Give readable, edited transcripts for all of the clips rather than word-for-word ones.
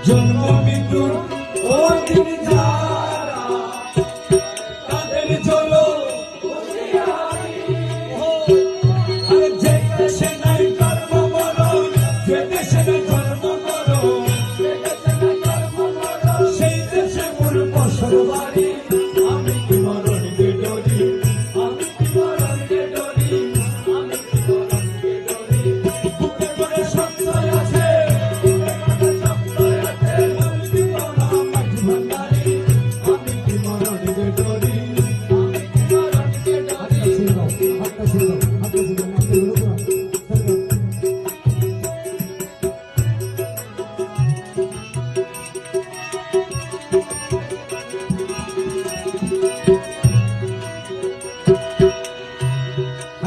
জন্ম মৃত্যুর অধীন যারা তাদের চলো আর যে দেশে নাই কর্ম মরণ, যে দেশে নাই কর্ম মরণ, সেই দেশে মোর বসর বাড়ি। আমি কি মরণকে ডরি, আমি কি মরণকে ডরি, আমি কি মরণকে ডরি। বুকে করে সত্যই আছে, বুকে করে সত্যই আছে, মুক্তি মোরা মাঝ ভান্ডারি। আমি কি মরণকে ডরি, আমি কি মরণকে ডরি। হাতটা ছিল, হাতটা ছিল, হাতটা ছিল,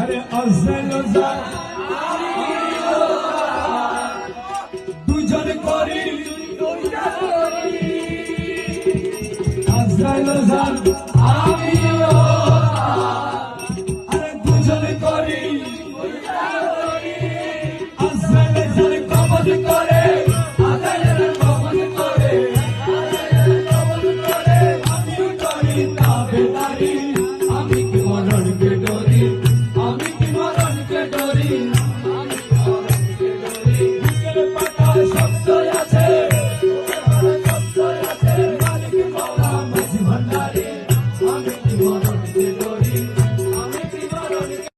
আরে আজরাইল দুজন করি, আজরাইল আমি